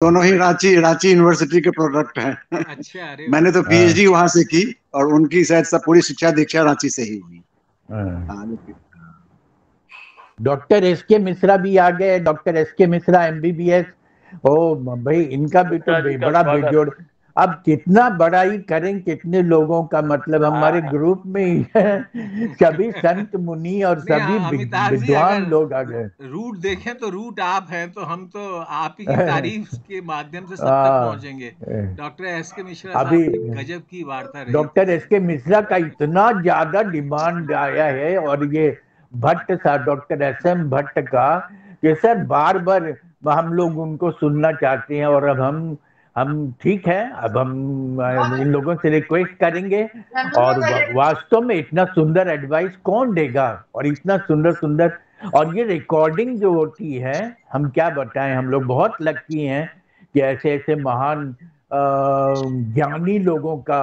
दोनों ही रांची रांची यूनिवर्सिटी के प्रोडक्ट हैं। अच्छा, अरे मैंने तो वाह। पीएचडी वहां से की, और उनकी शायद सब पूरी शिक्षा दीक्षा रांची से ही हुई। हाँ, डॉक्टर एस के मिश्रा भी आ गए, डॉक्टर एस के मिश्रा एमबीबीएस। ओ भाई, इनका भी तो जी का बड़ा स्वागत। बेजोड़। अब कितना बड़ाई करें, कितने लोगों का, मतलब हमारे ग्रुप में ही है सभी संत मुनि और नहीं, सभी अमिताभ जी, विद्वान अगर लोग आ गए। रूट देखें तो रूट आप हैं, तो हम तो आप ही की तारीफ के माध्यम से सब तक आ, पहुंचेंगे। डॉक्टर एस के मिश्रा अभी साहब की गजब की वार्ता रही थी। डॉक्टर एस के मिश्रा का इतना ज्यादा डिमांड आया है, और ये भट्ट सा, डॉक्टर एस एम भट्ट का, कि सर बार बार हम लोग उनको सुनना चाहते हैं। और अब हम ठीक है, अब हम इन लोगों से रिक्वेस्ट करेंगे। और वास्तव में इतना सुंदर एडवाइस कौन देगा, और इतना सुंदर सुंदर, और ये रिकॉर्डिंग जो होती है, हम क्या बताएं, हम लोग बहुत लकी हैं कि ऐसे ऐसे महान ज्ञानी लोगों का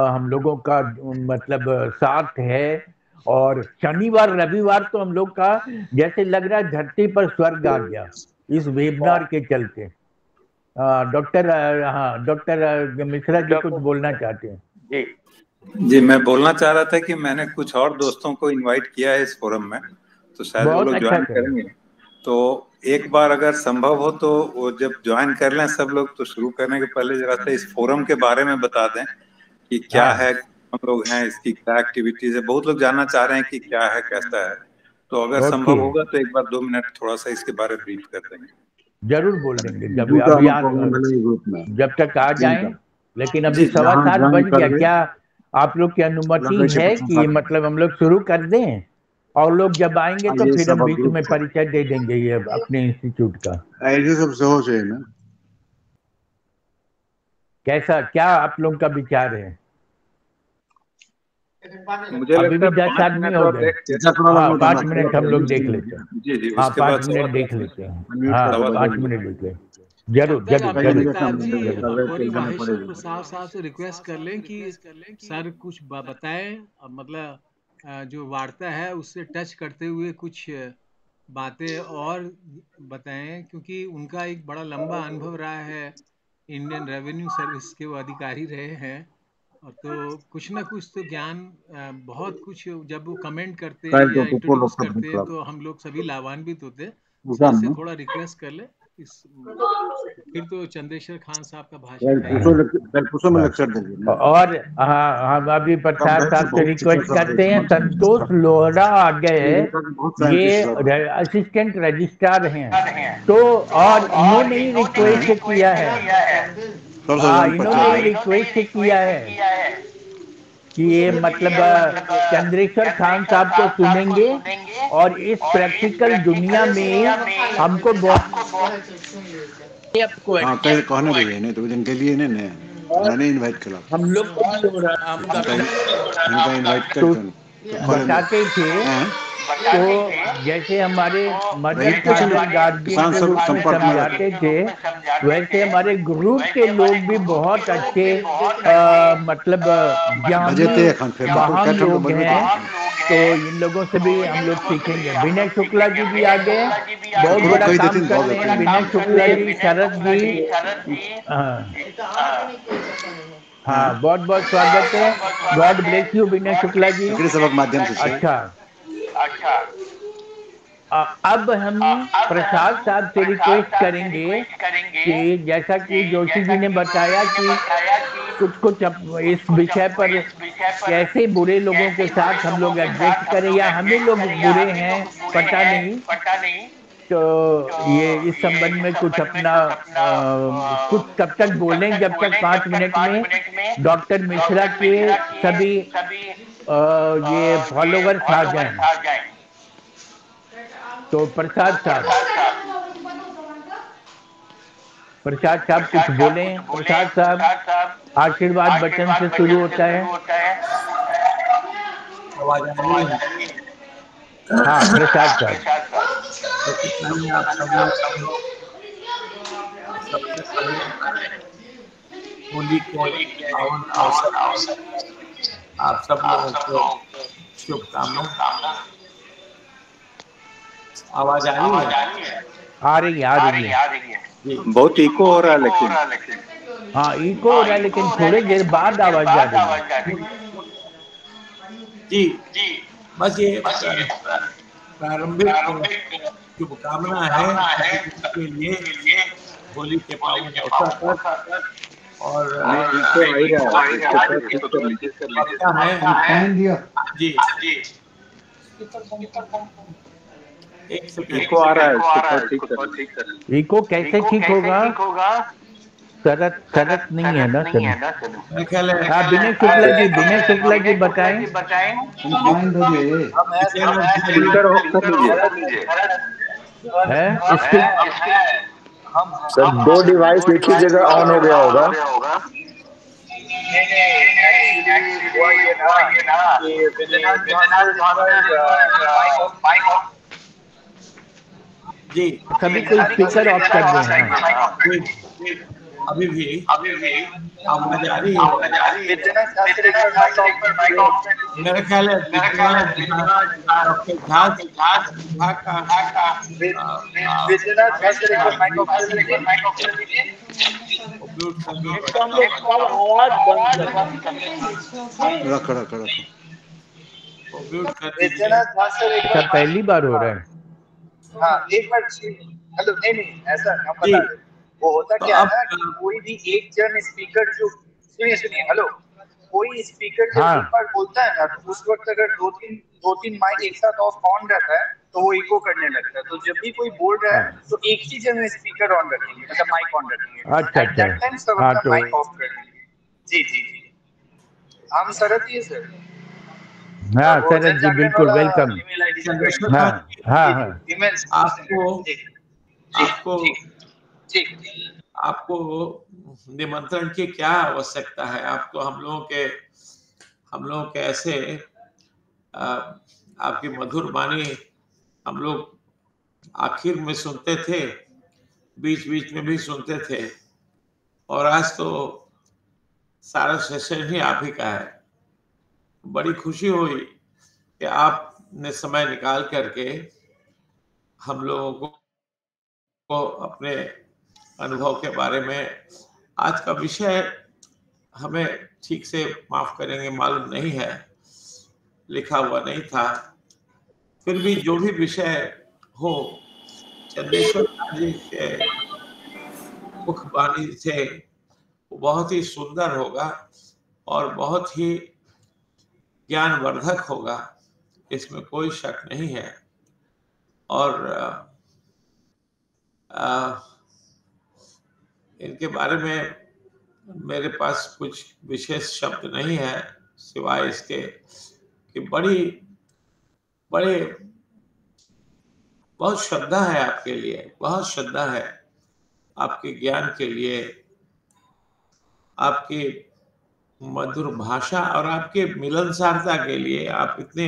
हम लोगों का मतलब साथ है। और शनिवार रविवार तो हम लोग का जैसे लग रहा है धरती पर स्वर्ग आ गया इस वेबिनार के चलते। डॉक्टर हाँ, डॉक्टर मिश्रा जी कुछ बोलना चाहते हैं। जी जी, मैं बोलना चाह रहा था कि मैंने कुछ और दोस्तों को इनवाइट किया है इस फोरम में, तो शायद वो बहुत लोग अच्छा ज्वाइन करें। करेंगे। तो एक बार अगर संभव हो तो वो जब ज्वाइन कर लें सब लोग, तो शुरू करने के पहले जरा सा इस फोरम के बारे में बता दें कि क्या हाँ है, हम लोग हैं, इसकी क्या एक्टिविटीज है। बहुत लोग जानना चाह रहे हैं कि क्या है, कैसा है। तो अगर ओके, संभव होगा तो एक बार 2 मिनट थोड़ा सा इसके बारे में ब्रीफ कर देंगे। जरूर बोल देंगे जब जूता अभी प्रॉब्लम है ग्रुप में। जब तक आ जाएं। लेकिन अभी जी, 7:15 जहाँ बज गया, कर दे, क्या आप लोग की अनुमति लगे से है प्रथम कि पाठ। मतलब हम लोग शुरू कर दें? और लोग जब आएंगे तो ये फिर हम सब बीच ग्रुप में से परिचय दे देंगे ये अपने इंस्टीट्यूट का। ऐसे सब से हो जाए ना। कैसा, क्या आप लोग का विचार है? मुझे अभी लगता भी है 10 5 आदमी मिनट हो और गए। देख के, जैसा थोड़ा हाँ, लगना तो 5 मिनट हम लोग देख लेते हैं। जी जी, हाँ, उसके बाद 5 मिनट देख लेते हैं। अनम्यूट हाँ, करके बजा 5 मिनट लिया। देख लें। तब जरूर तक जरूर कहीं जरूर। मुझे काम अमिताभ जी, नहीं करता, वेट गौरी करना माहेश्वर पड़ेगा। प्रसाद साहब से रिक्वेस्ट कर लें कि सर कुछ बताएं, मतलब जो वार्ता है उससे टच करते हुए कुछ बातें और बताएं, क्योंकि उनका एक बड़ा लंबा अनुभव रहा है। इंडियन रेवेन्यू सर्विस के वो अधिकारी रहे हैं, और तो कुछ ना कुछ तो ज्ञान, बहुत कुछ जब वो कमेंट करते हैं कल या तो कुपोल इंट्रोड्यूस डॉक्टर करते हैं क्लब तो हम लोग सभी लाभान्वित होते हैं। सर उठान से में। थोड़ा रिक्वेस्ट कर ले इस। फिर तो चंद्रेश्वर खान साहब का भाषण कल है ही। पूछो, कल पूछो में लेक्चर देंगे ना। और हाँ, हम अभी तब प्रसाद बैठ के साहब से बहुत शिक्षा रिक्वेस्ट सब करते हैं, संतोष लोहरा आ गए। बहुत ये साइंटिस्ट सब हैं। असिस्टेंट रजिस्ट्रार हैं। तो और इन्होंने ही रिक्वेस्ट किया है। सर से हाँ, जान इन्होंने ही पहचान। रिक्वेस्ट किया है कि ये मतलब चंद्रेश्वर खान साहब को सुनेंगे, और इस प्रैक्टिकल दुनिया में हमको बहुत आपको हाँ, कल कहने रही नहीं तो दिन के लिए नहीं और नहीं इनवाइट करा। हम लोग को भी हो रहा है इनका इनवाइट कर तो कर कॉल में बताते थे। तो जैसे हमारे मध्य एजुकेशन फादर गार्जियन किसान के सब रूप में संपर्क में रहते समझाते थे, वैसे हमारे ग्रुप के लोग भी बहुत अच्छे मतलब बजे ज्ञानी थे एखन फिर महान कैठम तो लोग बजबे हैं। करते तो इन लोगों से भी हम लोग सीखेंगे। विनय शुक्ला जी भी आ गए, बहुत ओकरो बड़ा कहि काम देथिन कर दऽ रहे हैं देथिन। विनय शुक्ला जी, शरद जी। हाँ हाँ, हाँ, बहुत बहुत स्वागत है। गॉड ब्लेस यू विनय शुक्ला जी। एकरे सबक माध्यम से छै। अच्छा, अब हम प्रसाद साहब से रिक्वेस्ट करेंगे कि जैसा कि जोशी जी ने बताया कि कुछ कुछ इस विषय पर कैसे बुरे लोगों के साथ हम लोग एडजस्ट करें, या हम ही लोग बुरे हैं, पता नहीं। तो ये इस संबंध में कुछ अपना कुछ तब तक बोलें जब तक 5 मिनट में डॉक्टर मिश्रा के सभी ये फॉलोवर्स आ जाएं। तो प्रसाद साहब कुछ बोलें। प्रसाद साहब, आशीर्वाद बचन से शुरू होता है। आवाज आ रही है? हाँ, प्रसाद साहब। सबसे पहले आप सब लोग सबसे पहले होली के पावन अवसर पर आप सब लोगों को शुभकामनाएं। आवाज आ रही है? आ रही है। बहुत इको हो रहा है लेकिन। हाँ इको हो रहा है, लेकिन थोड़ी देर बाद आवाज जा रही है। जी बस ये प्रारंभिक शुभकामना है के लिए होली के पावन अवसर पर। और जी एक सेकंड, इको आ रहा है, इको कैसे ठीक होगा? शरत नहीं है ना सर? मेरा ख्याल है हाँ विनय शुक्ला जी बताएं। सर 2 डिवाइस एक ही जगह ऑन हो गया होगा। जी सभी कोई स्पीकर ऑफ कर दें। अभी भी आवाज आ रही है। मेरा ख्याल है सब पहली बार हो रहा है। हाँ एक बार हेलो नहीं ऐसा हम बता दें। वो होता क्या है ना कि कोई भी एक जन स्पीकर जो सुनिए हेलो कोई स्पीकर जब एक बार बोलता है ना तो उस वक्त अगर दो तीन माइक एक साथ ऑन रहता है तो वो इको करने लगता है। तो जब भी कोई बोल रहा है तो एक ही जन स्पीकर ऑन रखेंगे, मतलब माइक ऑन रखेंगे। अच्छा तो माइक ऑफ कर देंगे। जी हम शरद ही है सर। हाँ शरद जी बिल्कुल वेलकम। आपको निमंत्रण की क्या आवश्यकता है? आपको हम लोगों के ऐसे आपकी मधुर वाणी हम लोग आखिर में सुनते थे, बीच में भी सुनते थे, और आज तो सारा सेशन ही आप ही का है। बड़ी खुशी हुई कि आपने समय निकाल करके हम लोगों को अपने अनुभव के बारे में, आज का विषय हमें ठीक से माफ करेंगे मालूम नहीं है, लिखा हुआ नहीं था, फिर भी जो भी विषय हो चंदेश्वर जी के मुखबाणी से वो बहुत ही सुंदर होगा और बहुत ही ज्ञानवर्धक होगा, इसमें कोई शक नहीं है। और इनके बारे में मेरे पास कुछ विशेष शब्द नहीं है सिवाय इसके कि बहुत श्रद्धा है आपके लिए, बहुत श्रद्धा है आपके ज्ञान के लिए, आपकी मधुर भाषा और आपके मिलनसारता के लिए। आप इतने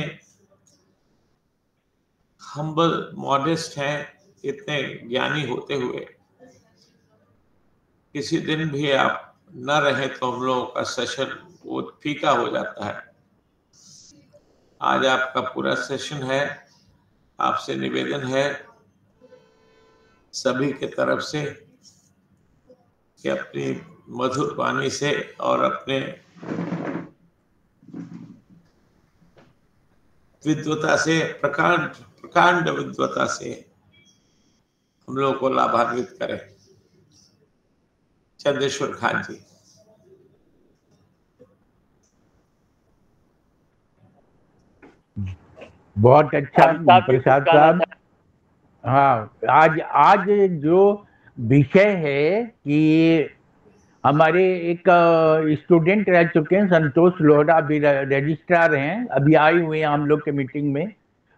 हम्बल मॉडेस्ट हैं, इतने ज्ञानी होते हुए किसी दिन भी आप न रहे तो हम लोगों का सेशन वो फीका हो जाता है। आज आपका पूरा सेशन है। आपसे निवेदन है सभी के तरफ से कि अपनी मधुर वाणी से और अपने विद्वता से, प्रकांड विद्वता से हम लोगों को लाभान्वित करें। चंदेश्वर खान जी। बहुत अच्छा प्रसाद साहब। हाँ आज जो विषय है कि हमारे एक स्टूडेंट रह चुके हैं संतोष लोहरा, अभी रजिस्ट्रार हैं, अभी आए हुए हैं हम लोग के मीटिंग में।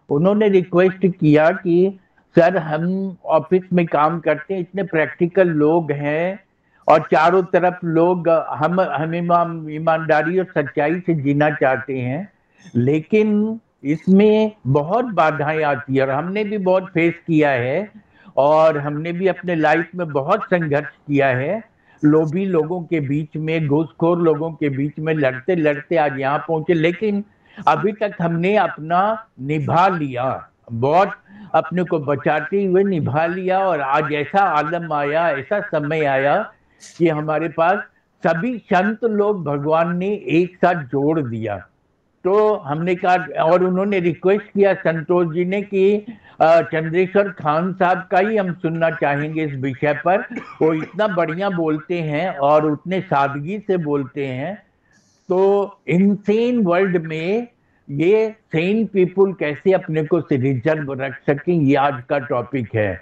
उन्होंने रिक्वेस्ट किया कि सर हम ऑफिस में काम करते हैं, इतने प्रैक्टिकल लोग हैं और चारों तरफ लोग हम ईमानदारी और सच्चाई से जीना चाहते हैं, लेकिन इसमें बहुत बाधाएं आती है और हमने भी बहुत फेस किया है और हमने भी अपने लाइफ में बहुत संघर्ष किया है। लोभी लोगों के बीच में, घूसखोर लोगों के बीच में लड़ते लड़ते आज यहाँ पहुंचे, लेकिन अभी तक हमने अपना निभा लिया। बहुत अपने को बचाते हुए निभा लिया, और आज ऐसा आलम आया, ऐसा समय आया कि हमारे पास सभी संत लोग भगवान ने एक साथ जोड़ दिया। तो हमने कहा, और उन्होंने रिक्वेस्ट किया संतोष जी ने कि चंद्रेश्वर खान साहब का ही हम सुनना चाहेंगे इस विषय पर। वो इतना बढ़िया बोलते हैं और उतने सादगी से बोलते हैं। तो इनसेन वर्ल्ड में ये सेन पीपुल कैसे अपने को रिजर्व रख सकें, ये आज का टॉपिक है,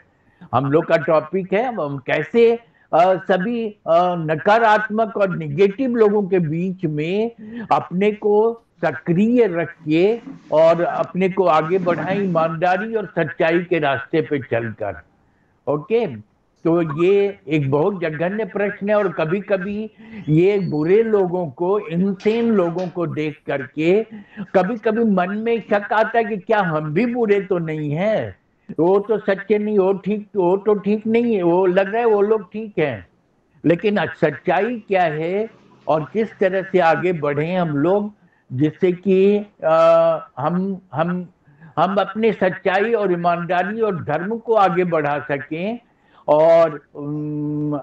हम लोग का टॉपिक है। हम कैसे सभी नकारात्मक और निगेटिव लोगों के बीच में अपने को सक्रिय रख के और अपने को आगे बढ़ाएं ईमानदारी और सच्चाई के रास्ते पे चलकर। ओके, तो ये एक बहुत जघन्य प्रश्न है, और कभी कभी ये बुरे लोगों को, इनसेन लोगों को देख करके कभी कभी मन में शक आता है कि क्या हम भी बुरे तो नहीं हैं, वो तो सच्चे नहीं, वो तो ठीक नहीं है, वो लग रहा है वो लोग ठीक हैं। लेकिन सच्चाई क्या है और किस तरह से आगे बढ़े हम लोग, जिससे कि हम अपने सच्चाई और ईमानदारी और धर्म को आगे बढ़ा सकें और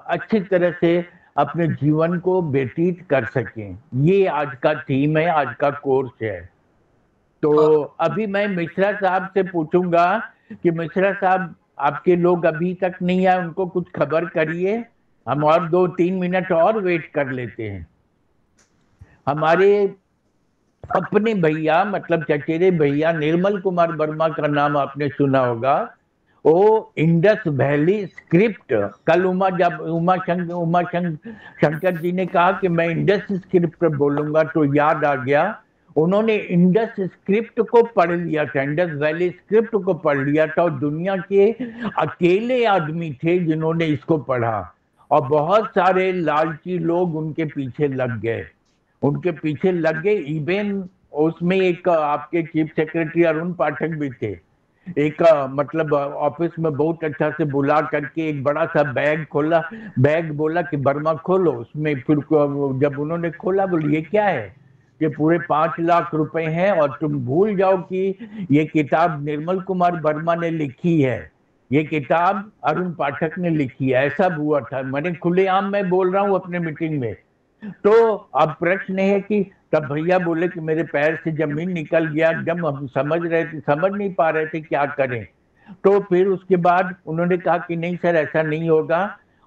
अच्छी तरह से अपने जीवन को व्यतीत कर सकें। ये आज का थीम है, आज का कोर्स है। तो अभी मैं मिश्रा साहब से पूछूंगा कि मिश्रा साहब, आपके लोग अभी तक नहीं आए, उनको कुछ खबर करिए, हम और 2-3 मिनट और वेट कर लेते हैं। हमारे अपने भैया, मतलब चचेरे भैया निर्मल कुमार वर्मा का नाम आपने सुना होगा। वो इंडस वैली स्क्रिप्ट, कल उमा शंकर जी ने कहा कि मैं इंडस स्क्रिप्ट बोलूंगा, तो याद आ गया, उन्होंने इंडस स्क्रिप्ट को पढ़ लिया था, इंडस वैली स्क्रिप्ट को पढ़ लिया था, और दुनिया के अकेले आदमी थे जिन्होंने इसको पढ़ा, और बहुत सारे लालची लोग उनके पीछे लग गए, इवन उसमें एक आपके चीफ सेक्रेटरी अरुण पाठक भी थे। एक मतलब ऑफिस में बहुत अच्छा से बुला करके एक बड़ा सा बैग बोला कि वर्मा खोलो, उसमें फिर जब उन्होंने खोला, बोले ये क्या है, ये पूरे 5 लाख रुपए हैं, और तुम भूल जाओ कि ये किताब निर्मल कुमार वर्मा ने लिखी है, ये किताब अरुण पाठक ने लिखी है। ऐसा हुआ था, मैंने खुलेआम मैं बोल रहा हूँ अपने मीटिंग में। तो अब प्रश्न है कि तब भैया बोले कि मेरे पैर से जमीन निकल गया, जब हम समझ नहीं पा रहे थे क्या करें। तो फिर उसके बाद उन्होंने कहा कि नहीं सर, ऐसा नहीं होगा,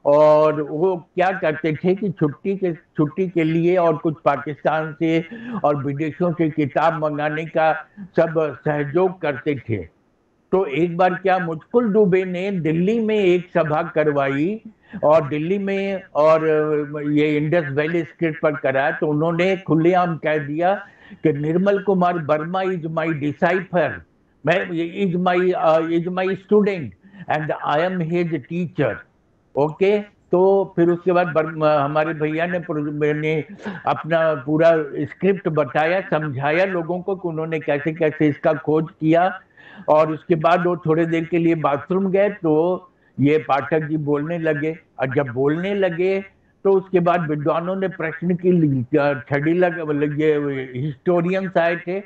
और वो क्या करते थे कि छुट्टी के लिए और कुछ पाकिस्तान से और विदेशों से किताब मंगाने का सब सहयोग करते थे। तो एक बार क्या, मुझकुल दुबे ने दिल्ली में एक सभा करवाई, और दिल्ली में, और ये इंडस वैली स्क्रिप्ट पर कराया, तो उन्होंने खुलेआम कह दिया कि Nirmal Kumar Verma is my decipher, मैं is my student and I am his teacher. Okay, तो फिर उसके बाद हमारे भैया ने अपना पूरा स्क्रिप्ट बताया, समझाया लोगों को कि उन्होंने कैसे कैसे इसका खोज किया, और उसके बाद वो थोड़े देर के लिए बाथरूम गए, तो ये पाठक जी बोलने लगे, और जब बोलने लगे तो उसके बाद विद्वानों ने प्रश्न की छड़ी लगे, हिस्टोरियंस आए थे,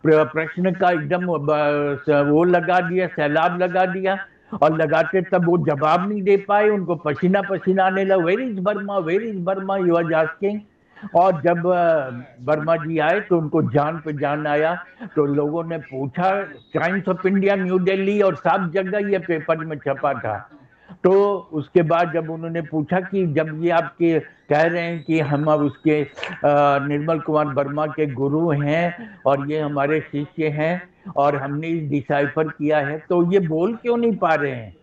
प्रश्न का एकदम वो लगा दिया, सैलाब लगा दिया, और लगाते तब वो जवाब नहीं दे पाए, उनको पसीना पसीना आने लगा, where is Verma you are asking. और जब वर्मा जी आए तो उनको जान पे जान आया, तो लोगों ने पूछा, times of India new Delhi और सब जगह ये पेपर में छपा था। तो उसके बाद जब उन्होंने पूछा कि जब ये आपके कह रहे हैं कि हम अब उसके निर्मल कुमार वर्मा के गुरु हैं और ये हमारे शिष्य हैं और हमने डिसाइफर किया है, तो ये बोल क्यों नहीं पा रहे हैं।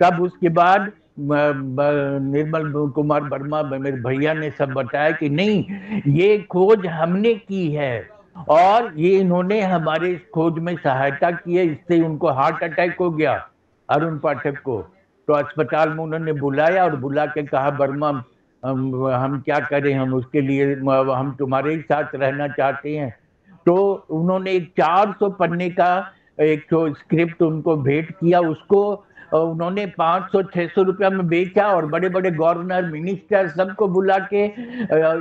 तब उसके बाद निर्मल कुमार वर्मा मेरे भैया ने सब बताया कि नहीं, ये खोज हमने की है और ये इन्होंने हमारे इस खोज में सहायता की है, इससे उनको हार्ट अटैक हो गया अरुण पाठक को। तो अस्पताल में उन्होंने बुलाया और बुला के कहा, वर्मा हम क्या करें, हम उसके लिए हम तुम्हारे ही साथ रहना चाहते हैं। तो उन्होंने एक 400 पन्ने का एक तो स्क्रिप्ट उनको भेंट किया, उसको उन्होंने 500-600 रुपया में बेचा और बड़े बड़े गवर्नर, मिनिस्टर सबको बुला के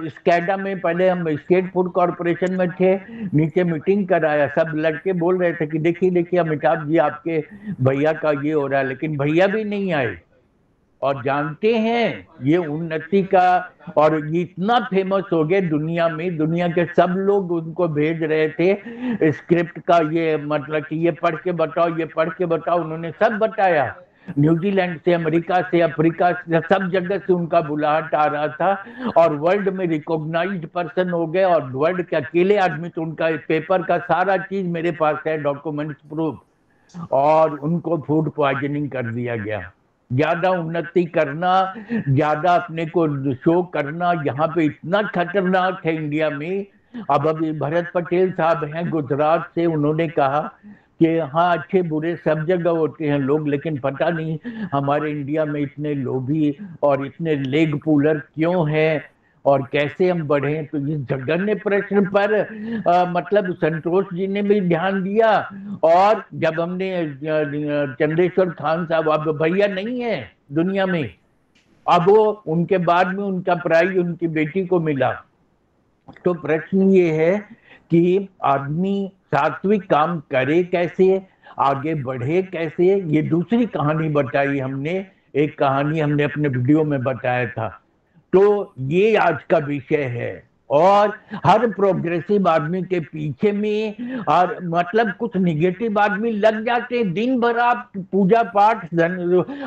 स्कैडा में, पहले हम स्टेट फूड कॉर्पोरेशन में थे, नीचे मीटिंग कराया। सब लड़के बोल रहे थे कि देखिए देखिए अमिताभ जी आपके भैया का ये हो रहा है, लेकिन भैया भी नहीं आए। और जानते हैं ये उन्नति का, और ये इतना फेमस हो गए दुनिया में, दुनिया के सब लोग उनको भेज रहे थे स्क्रिप्ट का, ये मतलब कि ये पढ़ के बताओ, ये पढ़ के बताओ। उन्होंने सब बताया, न्यूजीलैंड से, अमेरिका से, अफ्रीका से, सब जगह से उनका बुलाहट आ रहा था और वर्ल्ड में रिकॉग्नाइज्ड पर्सन हो गए। और वर्ल्ड के अकेले आदमी, तो उनका पेपर का सारा चीज मेरे पास है, डॉक्यूमेंट्स प्रूफ, और उनको फूड पॉइजनिंग कर दिया गया। ज्यादा उन्नति करना, ज्यादा अपने को शो करना यहाँ पे इतना खतरनाक है इंडिया में। अब अभी भरत पटेल साहब हैं गुजरात से, उन्होंने कहा कि हाँ अच्छे बुरे सब जगह होते हैं लोग, लेकिन पता नहीं हमारे इंडिया में इतने लोभी और इतने लेग पुलर क्यों हैं और कैसे हम बढ़े। तो इस जघन्य प्रश्न पर मतलब संतोष जी ने भी ध्यान दिया। और जब हमने चंद्रेश्वर खान साहब, अब भैया नहीं है दुनिया में, अब वो उनके बाद में उनका प्राइज उनकी बेटी को मिला। तो प्रश्न ये है कि आदमी सात्विक काम करे कैसे, आगे बढ़े कैसे। ये दूसरी कहानी बताई हमने, एक कहानी हमने अपने वीडियो में बताया था। तो ये आज का विषय है। और हर प्रोग्रेसिव आदमी के पीछे में और मतलब कुछ निगेटिव आदमी लग जाते हैं। दिन भर आप पूजा पाठ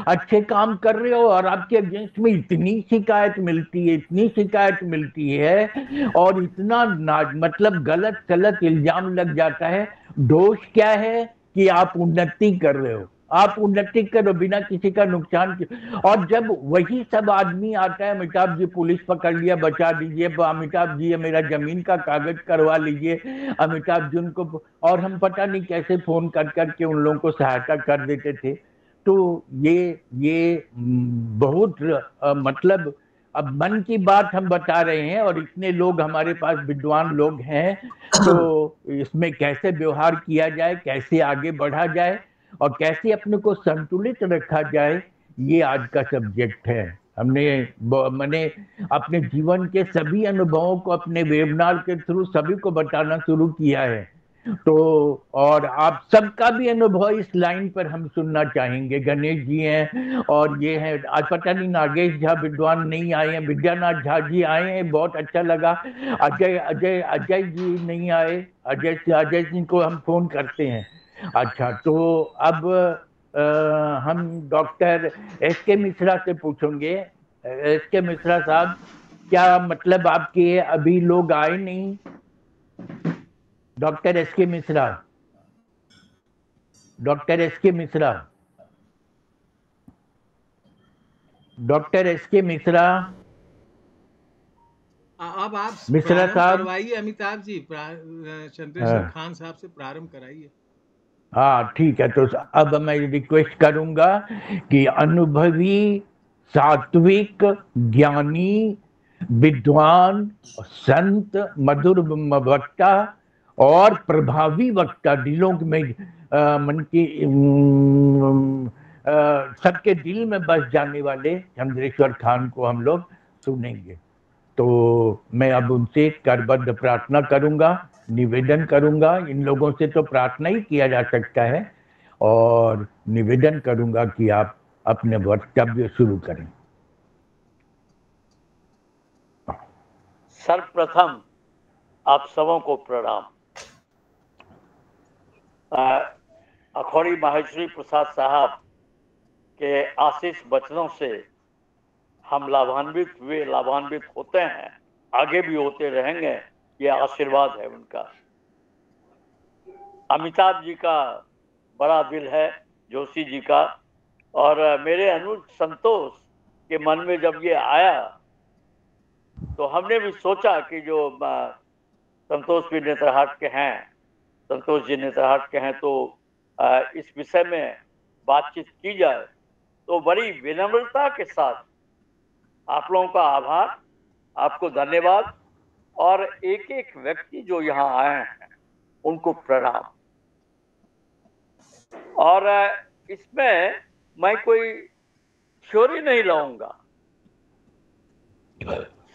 अच्छे काम कर रहे हो और आपके अगेंस्ट में इतनी शिकायत मिलती है, इतनी शिकायत मिलती है और इतना मतलब गलत गलत इल्जाम लग जाता है। दोष क्या है कि आप उन्नति कर रहे हो, आप उन्नति करो बिना किसी का नुकसान के। और जब वही सब आदमी आता है, अमिताभ जी पुलिस पकड़ लिया, बचा दीजिए, अमिताभ जी मेरा जमीन का कागज करवा लीजिए, अमिताभ जी उनको, और हम पता नहीं कैसे फोन कर करके उन लोगों को सहायता कर देते थे। तो ये बहुत मतलब अब मन की बात हम बता रहे हैं और इतने लोग हमारे पास विद्वान लोग हैं, तो इसमें कैसे व्यवहार किया जाए, कैसे आगे बढ़ा जाए और कैसे अपने को संतुलित रखा जाए, ये आज का सब्जेक्ट है। मैंने अपने जीवन के सभी अनुभवों को अपने वेबिनार के थ्रू सभी को बताना शुरू किया है। तो और आप सबका भी अनुभव इस लाइन पर हम सुनना चाहेंगे। गणेश जी हैं और ये हैं, आज पता नहीं नागेश झा विद्वान नहीं आए हैं, विद्यानाथ झा जी आए हैं, बहुत अच्छा लगा। अजय जी नहीं आए, अजय सिंह को हम फोन करते हैं। अच्छा, तो अब हम डॉक्टर एस.के. मिश्रा से पूछेंगे। एस.के. मिश्रा साहब, क्या मतलब आपके अभी लोग आए नहीं? Doctor S K. Mishra, doctor S K. Mishra, doctor S K. Mishra, अब आप मिश्रा साहब करवाइए अमिताभ जी, चंद्रेश्वर खान साहब से प्रारंभ कराइए। हाँ ठीक है। तो अब मैं रिक्वेस्ट करूंगा कि अनुभवी, सात्विक, ज्ञानी, विद्वान, संत, मधुर वक्ता और प्रभावी वक्ता, दिलों में मन की सबके दिल में बस जाने वाले चंद्रेश्वर खान को हम लोग सुनेंगे। तो मैं अब उनसे करबद्ध प्रार्थना करूंगा, निवेदन करूंगा। इन लोगों से तो प्रार्थना ही किया जा सकता है, और निवेदन करूंगा कि आप अपने वक्तव्य शुरू करें। सर्वप्रथम आप सबों को प्रणाम। अखौरी माहेश्वरी प्रसाद साहब के आशीष वचनों से हम लाभान्वित हुए, लाभान्वित होते हैं, आगे भी होते रहेंगे, ये आशीर्वाद है उनका। अमिताभ जी का बड़ा दिल है, जोशी जी का, और मेरे अनुज संतोष के मन में जब ये आया तो हमने भी सोचा कि जो संतोष भी नेत्रहाट के हैं, संतोष जी नेत्रहाट के हैं, तो इस विषय में बातचीत की जाए। तो बड़ी विनम्रता के साथ आप लोगों का आभार, आपको धन्यवाद, और एक एक व्यक्ति जो यहाँ आए हैं उनको प्रणाम। और इसमें मैं कोई थ्योरी नहीं लाऊंगा,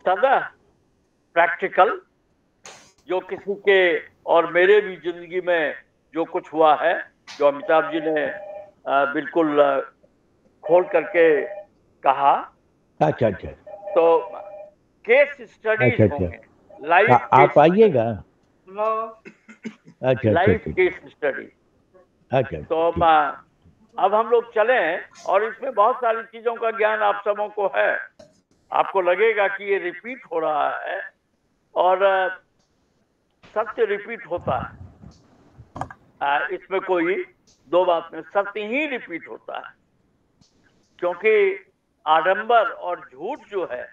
सदा प्रैक्टिकल जो किसी के और मेरे भी जिंदगी में जो कुछ हुआ है, जो अमिताभ जी ने बिल्कुल खोल करके कहा। अच्छा अच्छा, तो केस स्टडीज अच्छा होंगे, लाइव आप आइएगा। अच्छा लाइव अच्छा केस स्टडी। अच्छा, तो अब हम लोग चले, और इसमें बहुत सारी चीजों का ज्ञान आप सबों को है। आपको लगेगा कि ये रिपीट हो रहा है, और सत्य रिपीट होता है। इसमें कोई दो बात में, सत्य ही रिपीट होता है, क्योंकि आडंबर और झूठ जो है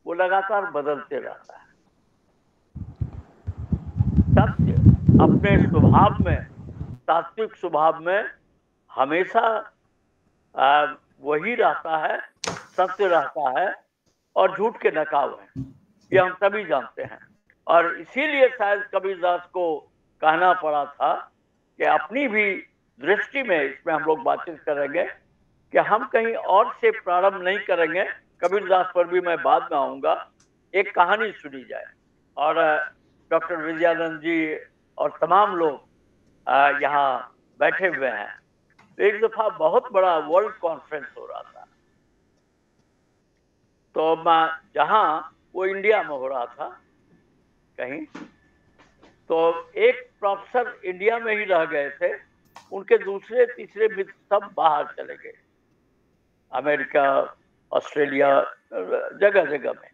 वो लगातार बदलते रहता है। सत्य अपने स्वभाव में, तात्विक स्वभाव में हमेशा वही रहता है, सत्य रहता है, और झूठ के नकाब है, ये हम सभी जानते हैं। और इसीलिए शायद कबीरदास को कहना पड़ा था कि अपनी भी दृष्टि में, इसमें हम लोग बातचीत करेंगे कि हम कहीं और से प्रारंभ नहीं करेंगे। कबीरदास पर भी मैं बाद में आऊंगा। एक कहानी सुनी जाए, और डॉक्टर विजयानंद जी और तमाम लोग यहाँ बैठे हुए हैं। एक दफा बहुत बड़ा वर्ल्ड कॉन्फ्रेंस हो रहा था, तो जहां वो इंडिया में हो रहा था कहीं, तो एक प्रोफेसर इंडिया में ही रह गए थे, उनके दूसरे तीसरे मित्र सब बाहर चले गए, अमेरिका, ऑस्ट्रेलिया, जगह जगह में।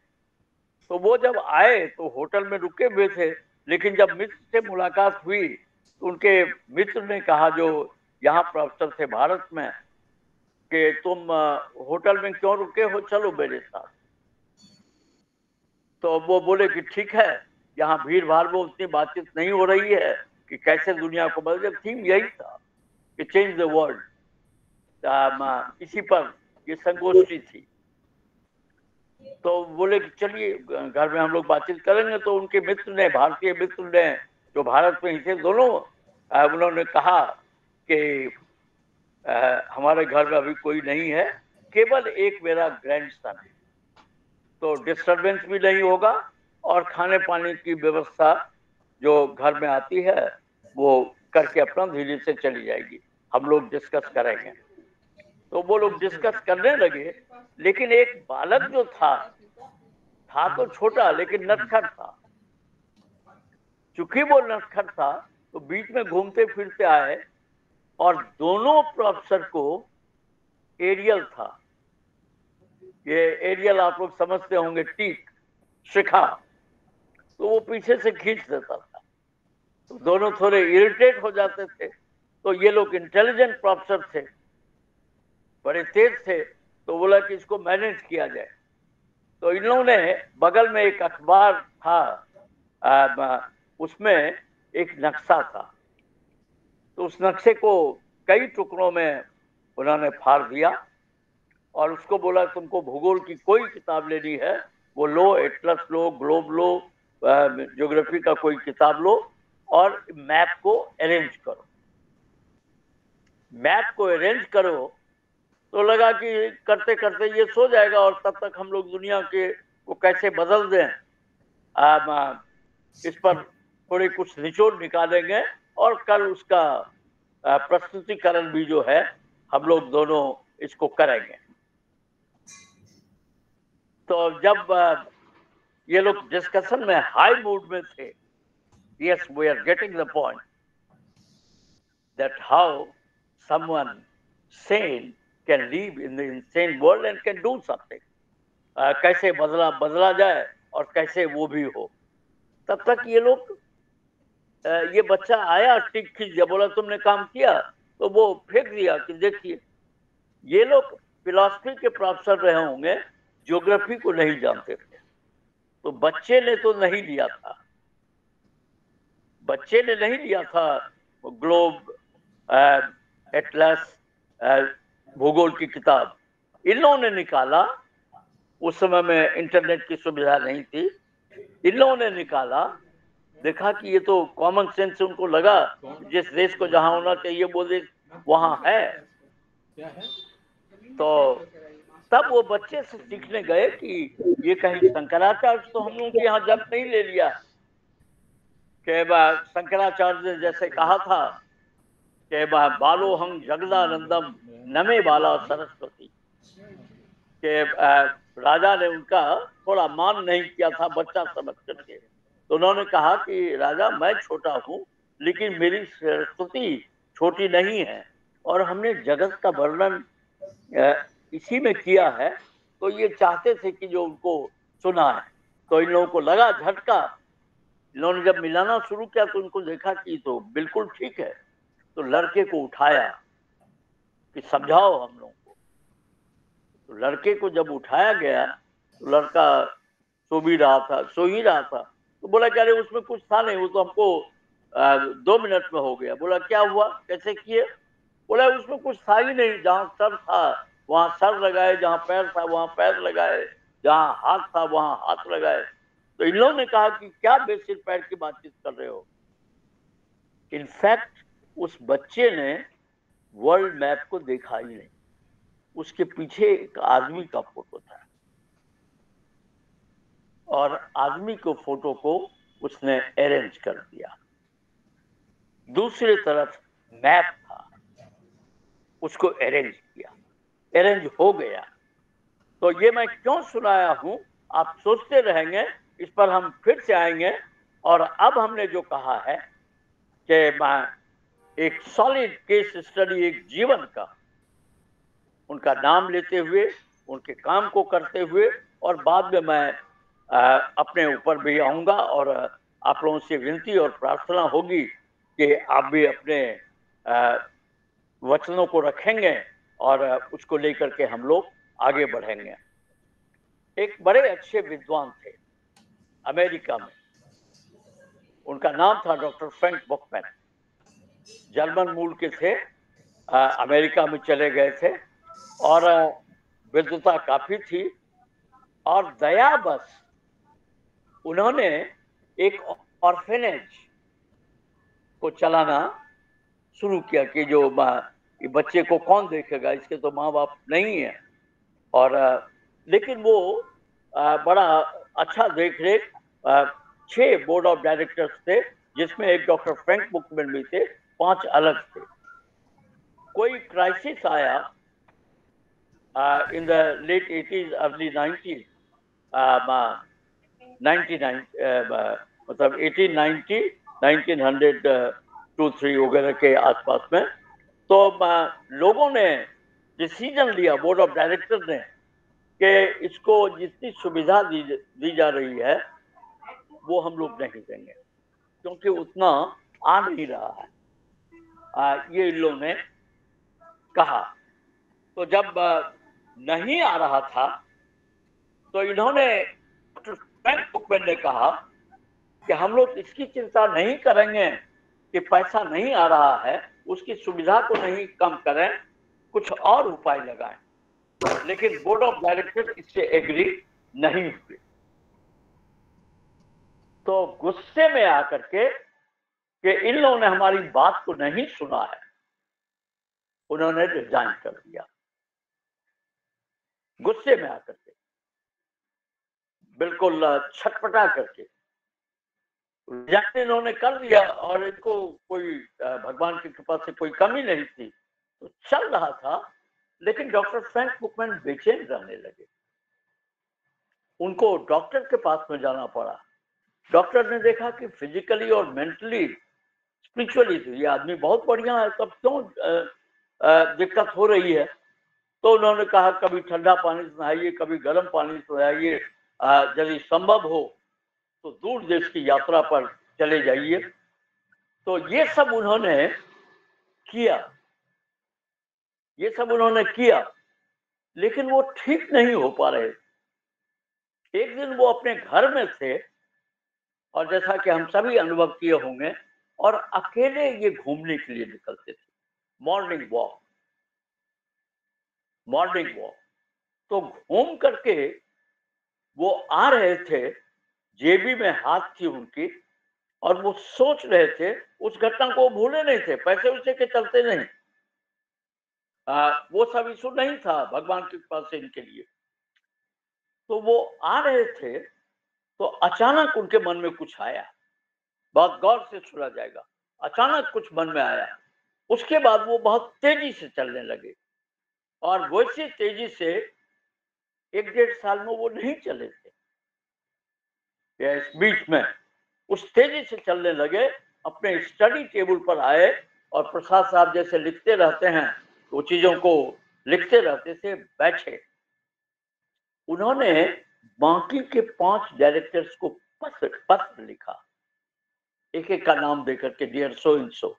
तो वो जब आए तो होटल में रुके हुए थे, लेकिन जब मित्र से मुलाकात हुई तो उनके मित्र ने कहा, जो यहाँ प्रोफेसर थे भारत में, कि तुम होटल में क्यों रुके हो, चलो मेरे साथ। तो वो बोले कि ठीक है, यहाँ भीड़ भाड़ में उतनी बातचीत नहीं हो रही है कि कैसे दुनिया को बदले। थीम यही था कि चेंज द वर्ल्ड, इसी पर ये संगोष्ठी थी। तो बोले कि चलिए घर में हम लोग बातचीत करेंगे। तो उनके मित्र ने, भारतीय मित्र ने, जो भारत में ही थे दोनों, उन्होंने कहा कि हमारे घर में अभी कोई नहीं है, केवल एक मेरा ग्रैंडसन है, तो डिस्टरबेंस भी नहीं होगा, और खाने पाने की व्यवस्था जो घर में आती है वो करके अपना धीरे से चली जाएगी, हम लोग डिस्कस करेंगे। तो वो लोग डिस्कस करने लगे, लेकिन एक बालक जो था तो छोटा लेकिन नटखट था। चूंकि वो नटखट था तो बीच में घूमते फिरते आए, और दोनों प्रोफेसर को एरियल था। ये एरियल आप लोग समझते होंगे, टीक, शिखा, तो वो पीछे से खींच देता था, तो दोनों थोड़े इरिटेट हो जाते थे। तो ये लोग इंटेलिजेंट प्रोफेसर थे, बड़े तेज थे, तो बोला कि इसको मैनेज किया जाए। तो इन्होंने, बगल में एक अखबार था, उसमें एक नक्शा था, तो उस नक्शे को कई टुकड़ों में उन्होंने फाड़ दिया, और उसको बोला तुमको भूगोल की कोई किताब लेनी है वो लो, एटलस लो, ग्लोब लो, ज्योग्राफी का कोई किताब लो, और मैप को अरेंज करो। मैप को अरेंज करो, तो लगा कि करते करते ये सो जाएगा, और तब तक हम लोग दुनिया के को कैसे बदल दें, इस पर थोड़ी कुछ निचोड़ निकालेंगे, और कल उसका प्रस्तुतिकरण भी जो है हम लोग दोनों इसको करेंगे। तो जब ये लोग डिस्कशन में हाई मूड में थे, yes we are getting the point that how someone sane can live in the insane world and can do something, कैसे बदला जाए और कैसे वो भी हो। तब तक ये लोग, ये बच्चा आया, टिक खींच दिया, बोला तुमने काम किया, तो वो फेंक दिया कि देखिए, ये लोग फिलॉसफी के प्रोफेसर रहे होंगे, ज्योग्राफी को नहीं जानते थे। तो बच्चे ने तो नहीं लिया था, बच्चे ने नहीं लिया था ग्लोब, एटलस, भूगोल की किताब। इन्होंने निकाला, उस समय में इंटरनेट की सुविधा नहीं थी, इन्होंने निकाला, देखा कि ये तो कॉमन सेंस से उनको लगा, जिस देश को जहां होना चाहिए वो देश वहां है। तो तब वो बच्चे से सीखने गए कि ये कहीं शंकराचार्य तो हम लोगों के यहाँ जब नहीं ले लिया कि शंकराचार्य ने जैसे कहा था कि बालो हम जगदानंदम नमे बाला सरस्वती, के राजा ने उनका थोड़ा मान नहीं किया था बच्चा समझ करके। तो उन्होंने कहा कि राजा मैं छोटा हूँ लेकिन मेरी सरस्वती छोटी नहीं है, और हमने जगत का वर्णन इसी में किया है। तो ये चाहते थे कि जो उनको सुना है, तो इन लोगों को लगा झटका। इन्होंने जब मिलाना शुरू किया तो उनको देखा कि तो बिल्कुल ठीक है। तो लड़के को उठाया कि समझाओ हम लोगों को। तो लड़के को जब उठाया गया तो लड़का सो ही रहा था। तो बोला क्या रे उसमें कुछ था नहीं, वो तो हमको 2 मिनट में हो गया। बोला क्या हुआ, कैसे किए? बोला उसमें कुछ था ही नहीं, जहाँ सर था वहां सर लगाए, जहाँ पैर था वहां पैर लगाए, जहाँ हाथ था वहां हाथ लगाए। तो इन लोगों ने कहा कि क्या बेसिर पैर की बातचीत कर रहे हो। इनफैक्ट उस बच्चे ने वर्ल्ड मैप को देखा ही नहीं, उसके पीछे एक आदमी का फोटो था और आदमी को फोटो को उसने अरेंज कर दिया। दूसरी तरफ मैप था, उसको अरेंज किया, अरेंज हो गया। तो ये मैं क्यों सुनाया हूं, आप सोचते रहेंगे, इस पर हम फिर से आएंगे। और अब हमने जो कहा है कि मैं एक सॉलिड केस स्टडी, एक जीवन का, उनका नाम लेते हुए, उनके काम को करते हुए, और बाद में मैं अपने ऊपर भी आऊंगा और आप लोगों से विनती और प्रार्थना होगी कि आप भी अपने वचनों को रखेंगे और उसको लेकर के हम लोग आगे बढ़ेंगे। एक बड़े अच्छे विद्वान थे अमेरिका में, उनका नाम था डॉक्टर फ्रैंक बुकमैन। जर्मन मूल के थे, अमेरिका में चले गए थे और विद्वता काफी थी। और दया बस उन्होंने एक ऑर्फेनेज को चलाना शुरू किया कि जो बच्चे को कौन देखेगा, इसके तो माँ बाप नहीं है। और लेकिन वो बड़ा अच्छा देख रेख, 6 बोर्ड ऑफ डायरेक्टर्स थे जिसमें एक डॉक्टर फ्रैंक बुकमैन भी थे, 5 अलग थे। कोई क्राइसिस आया in the late 80s early 90s, 99 मतलब 1890 1902-3 वगैरह के आसपास में। तो लोगों ने डिसीजन लिया, बोर्ड ऑफ डायरेक्टर ने, कि इसको जितनी सुविधा दी जा रही है वो हम लोग नहीं देंगे, क्योंकि उतना आ नहीं रहा है, ये इन लोगों ने कहा। तो जब नहीं आ रहा था तो इन्होंने फ्रैंक बुकमैन ने कहा कि हम लोग इसकी चिंता नहीं करेंगे कि पैसा नहीं आ रहा है, उसकी सुविधा को नहीं कम करें, कुछ और उपाय लगाएं। लेकिन बोर्ड ऑफ डायरेक्टर इससे एग्री नहीं हुए। तो गुस्से में आकर के कि इन लोगों ने हमारी बात को नहीं सुना है, उन्होंने रिजाइन कर दिया। गुस्से में आकर के, बिल्कुल छटपटा करके इन्होंने कर दिया। और इनको कोई भगवान की कृपा से कोई कमी नहीं थी, तो चल रहा था। लेकिन डॉक्टर फ्रैंक बुकमैन बेचैन रहने लगे, उनको डॉक्टर के पास में जाना पड़ा। डॉक्टर ने देखा कि फिजिकली और मेंटली, स्पिरिचुअली तो ये आदमी बहुत बढ़िया है, तब क्यों दिक्कत हो रही है। तो उन्होंने कहा कभी ठंडा पानी से नहाइए, कभी गर्म पानी से नहाइए, यदि संभव हो तो दूर देश की यात्रा पर चले जाइए। तो ये सब उन्होंने किया, लेकिन वो ठीक नहीं हो पा रहे। एक दिन वो अपने घर में थे और जैसा कि हम सभी अनुभव किए होंगे, और अकेले ये घूमने के लिए निकलते थे, मॉर्निंग वॉक। तो घूम करके वो आ रहे थे, जेबी में हाथ थी उनकी, और वो सोच रहे थे, उस घटना को भूले नहीं थे, पैसे उसे के चलते नहीं। वो सब इशू नहीं था भगवान की कृपा से इनके लिए। तो वो आ रहे थे तो अचानक उनके मन में कुछ आया, बहुत गौर से सुना जाएगा, अचानक कुछ मन में आया। उसके बाद वो बहुत तेजी से चलने लगे और वैसे तेजी से 1-1.5 साल में वो नहीं चले थे। इस बीच में उस तेजी से चलने लगे, अपने स्टडी टेबल पर आए और प्रसाद साहब जैसे लिखते रहते हैं वो चीजों को लिखते रहते थे, बैठे। उन्होंने बाकी के 5 डायरेक्टर्स को पत्र लिखा, एक एक का नाम देकर के, डियर सो एंड सो।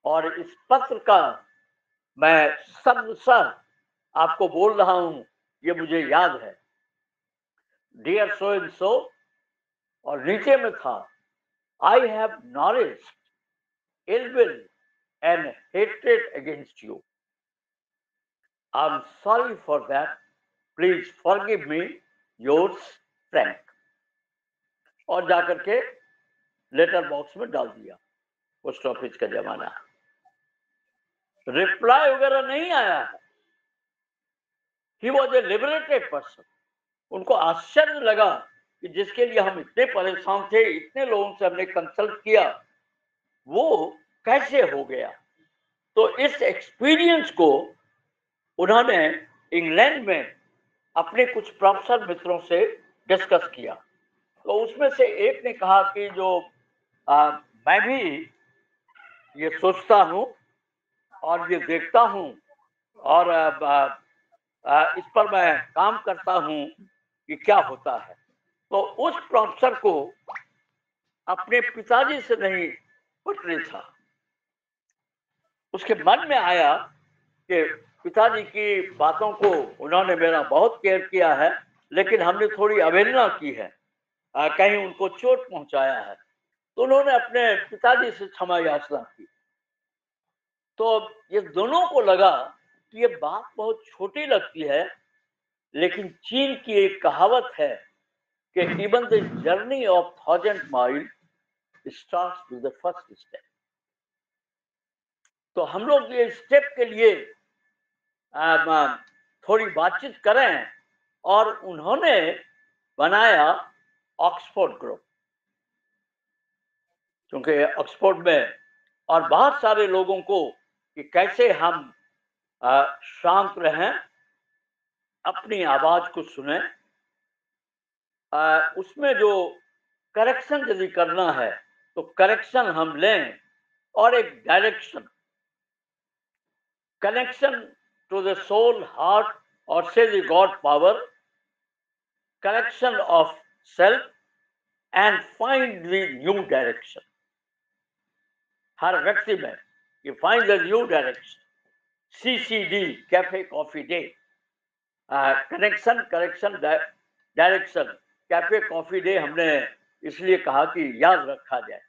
और इस पत्र का मैं सब आपको बोल रहा हूं, ये मुझे याद है, डियर सो एंड सो, और नीचे में था I have nourished ill will and hatred against you. I'm sorry for that. Please forgive me. Yours, Frank. और जाकर के लेटर बॉक्स में डाल दिया। पोस्ट ऑफिस का जमाना, रिप्लाई वगैरह नहीं आया है। He was a liberated person. उनको आश्चर्य लगा कि जिसके लिए हम इतने परेशान थे, इतने लोगों से हमने कंसल्ट किया, वो कैसे हो गया। तो इस एक्सपीरियंस को उन्होंने इंग्लैंड में अपने कुछ प्रोफेसर मित्रों से डिस्कस किया। तो उसमें से एक ने कहा कि जो मैं भी ये सोचता हूँ और ये देखता हूँ और इस पर मैं काम करता हूँ कि क्या होता है। तो उस प्रोफेसर को अपने पिताजी से नहीं पटरी था। उसके मन में आया कि पिताजी की बातों को उन्होंने मेरा बहुत केयर किया है, लेकिन हमने थोड़ी अवहेलना की है, कहीं उनको चोट पहुंचाया है। तो उन्होंने अपने पिताजी से क्षमा याचना की। तो ये दोनों को लगा कि ये बात बहुत छोटी लगती है, लेकिन चीन की एक कहावत है कि even the journey of 1000 mile starts with the first step. तो हम लोग ये स्टेप के लिए थोड़ी बातचीत करें, और उन्होंने बनाया ऑक्सफोर्ड ग्रुप, क्योंकि ऑक्सफोर्ड में और बहुत सारे लोगों को कि कैसे हम शांत रहें, अपनी आवाज को सुने, उसमें जो करेक्शन यदि करना है तो करेक्शन हम लें, और एक direction, connection to the soul, heart, और से the God power, correction of self and find the new direction. हर व्यक्ति में ये find the new direction, CCD, Cafe Coffee Day, connection, correction, direction, Cafe Coffee Day हमने इसलिए कहा कि याद रखा जाए।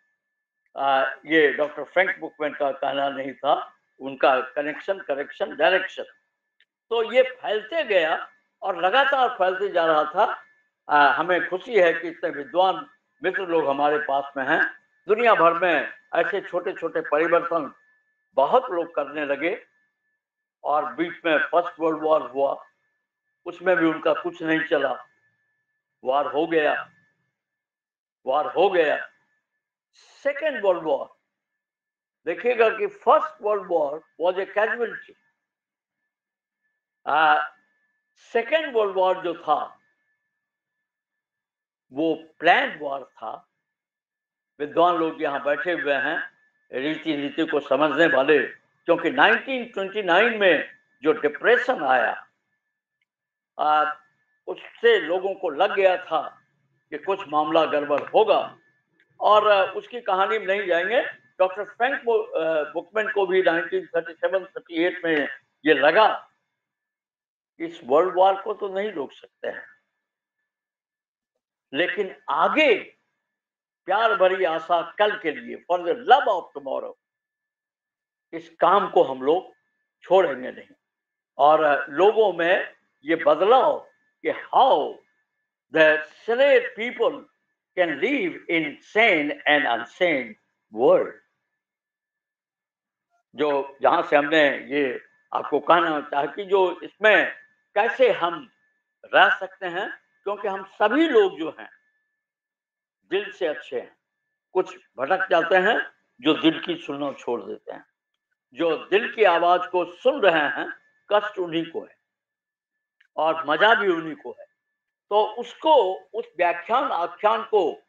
ये डॉक्टर फ्रैंक बुकमैन का कहना नहीं था, उनका कनेक्शन, करेक्शन, डायरेक्शन। तो ये फैलते गया और लगातार फैलते जा रहा था। हमें खुशी है कि इतने विद्वान मित्र लोग हमारे पास में हैं। दुनिया भर में ऐसे छोटे छोटे परिवर्तन बहुत लोग करने लगे, और बीच में फर्स्ट वर्ल्ड वॉर हुआ, उसमें भी उनका कुछ नहीं चला, वार हो गया, वार हो गया। सेकेंड वर्ल्ड वॉर, देखिएगा कि first world war was a casualty, second world war जो था वो प्लान वॉर था। विद्वान लोग यहाँ बैठे हुए हैं, रीति नीति को समझने वाले, क्योंकि 1929 में जो डिप्रेशन आया, उससे लोगों को लग गया था कि कुछ मामला गड़बड़ होगा, और उसकी कहानी में नहीं जाएंगे। डॉक्टर फ्रैंक बुकमैन को भी 1937-38 में ये लगा इस वर्ल्ड वॉर को तो नहीं रोक सकते हैं, लेकिन आगे प्यार भरी आशा कल के लिए, for the love of tomorrow, इस काम को हम लोग छोड़ेंगे नहीं। और लोगों में ये बदलाव कि how the sane people can live in sane and unsane world, जो जहां से हमने ये आपको कहना चाहे कि जो इसमें कैसे हम रह सकते हैं, क्योंकि हम सभी लोग जो हैं दिल से अच्छे हैं, कुछ भटक जाते हैं जो दिल की सुनना छोड़ देते हैं। जो दिल की आवाज को सुन रहे हैं, कष्ट उन्हीं को है और मजा भी उन्हीं को है। तो उसको, उस व्याख्यान आख्यान को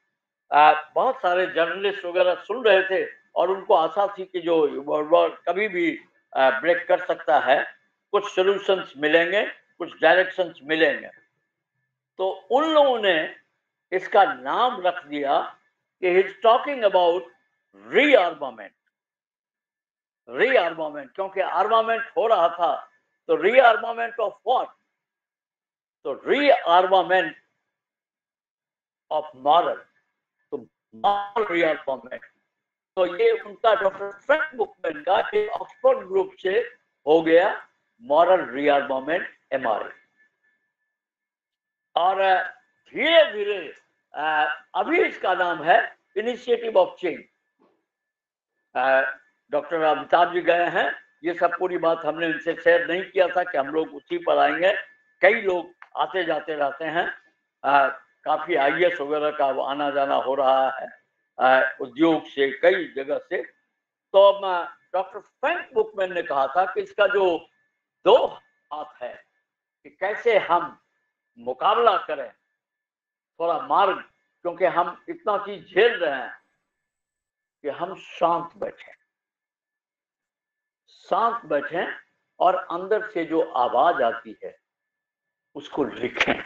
बहुत सारे जर्नलिस्ट वगैरह सुन रहे थे और उनको आशा थी कि जो वर्ल्ड कभी भी ब्रेक कर सकता है, कुछ सॉल्यूशंस मिलेंगे, कुछ डायरेक्शंस मिलेंगे। तो उन लोगों ने इसका नाम रख दिया कि he is talking about rearmament. Rearmament, क्योंकि आर्मामेंट हो रहा था, तो रीआर्मामेंट ऑफ व्हाट? तो रीआर्मामेंट ऑफ मॉरल, तो मॉरल रीआर्मामेंट। तो ये उनका डॉक्टर फ्रैंक बुकमैन का ऑक्सफोर्ड ग्रुप से हो गया मॉरल रीआर्मामेंट, MRA। और धीरे धीरे अभी इसका नाम है initiative of change. Doctor Amitabh ji गए हैं, ये सब पूरी बात हमने उनसे शेयर नहीं किया था कि हम लोग उसी पर आएंगे। कई लोग आते जाते रहते हैं, काफी IAS वगैरह का आना जाना हो रहा है उद्योग से, कई जगह से। तो डॉक्टर फ्रैंक बुकमैन ने कहा था कि इसका जो दो हाथ है कि कैसे हम मुकाबला करें, थोड़ा मार्ग, क्योंकि हम इतना चीज झेल रहे हैं कि हम शांत बैठें और अंदर से जो आवाज आती है उसको लिखें।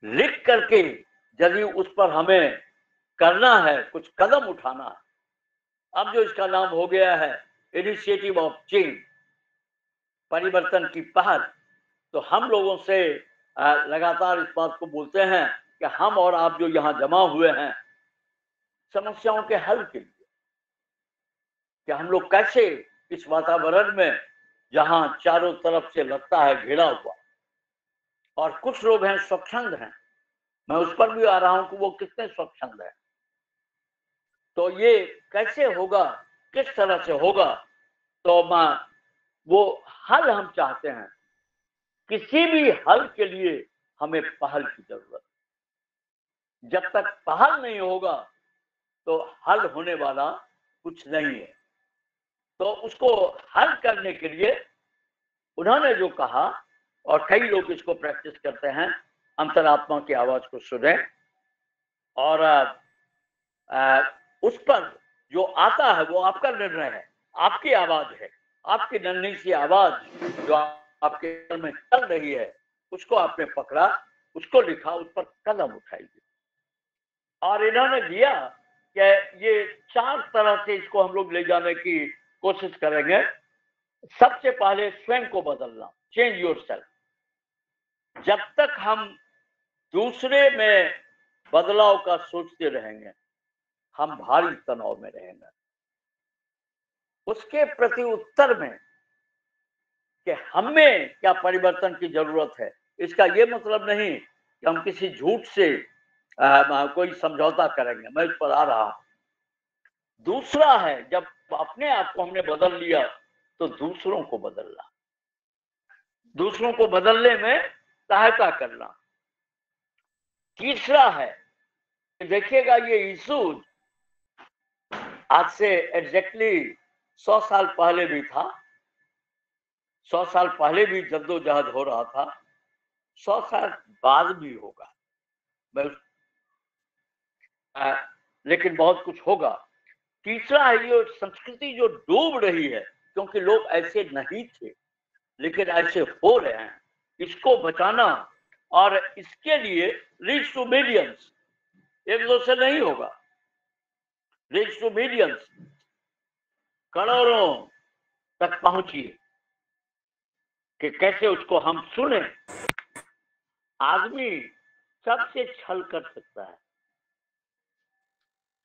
लिख करके यदि उस पर हमें करना है, कुछ कदम उठाना है, अब जो इसका नाम हो गया है इनिशिएटिव ऑफ चेंज, परिवर्तन की पहल, तो हम लोगों से लगातार इस बात को बोलते हैं कि हम और आप जो यहाँ जमा हुए हैं समस्याओं के हल के लिए, कि हम लोग कैसे इस वातावरण में जहां चारों तरफ से लगता है घिरा हुआ, और कुछ लोग हैं स्वच्छंद हैं, मैं उस पर भी आ रहा हूं कि वो कितने स्वच्छंद हैं, तो ये कैसे होगा, किस तरह से होगा, तो वो हल हम चाहते हैं। किसी भी हल के लिए हमें पहल की जरूरत है। जब तक पहल नहीं होगा तो हल होने वाला कुछ नहीं है। तो उसको हल करने के लिए उन्होंने जो कहा, और कई लोग इसको प्रैक्टिस करते हैं, अंतरात्मा की आवाज को सुने और उस पर जो आता है वो आपका निर्णय है, आपकी आवाज है, आपकी नन्ही सी आवाज जो आपके दिल में चल रही है, उसको आपने पकड़ा, उसको लिखा, उस पर कदम उठाइए। और इन्होंने दिया कि ये 4 तरह से इसको हम लोग ले जाने की कोशिश करेंगे। सबसे पहले स्वयं को बदलना, चेंज योरसेल्फ। जब तक हम दूसरे में बदलाव का सोचते रहेंगे हम भारी तनाव में रहेंगे। उसके प्रति उत्तर में कि हमें क्या परिवर्तन की जरूरत है, इसका ये मतलब नहीं कि हम किसी झूठ से कोई समझौता करेंगे, मैं इस पर आ रहा हूं। दूसरा है, जब अपने आप को हमने बदल लिया तो दूसरों को बदलना, दूसरों को बदलने में सहायता करना। तीसरा है, देखिएगा ये यीशु आज से एग्जैक्टली 100 साल पहले भी था, 100 साल पहले भी जद्दोजहद हो रहा था, 100 साल बाद भी होगा, लेकिन बहुत कुछ होगा। तीसरा है, ये संस्कृति जो डूब रही है, क्योंकि लोग ऐसे नहीं थे लेकिन ऐसे हो रहे हैं, इसको बचाना। और इसके लिए रीच टू मिलियंस, एक दो से नहीं होगा, रीच टू मिलियंस, करोड़ों तक पहुंचिए कि कैसे उसको हम सुने। आदमी सबसे छल कर सकता है,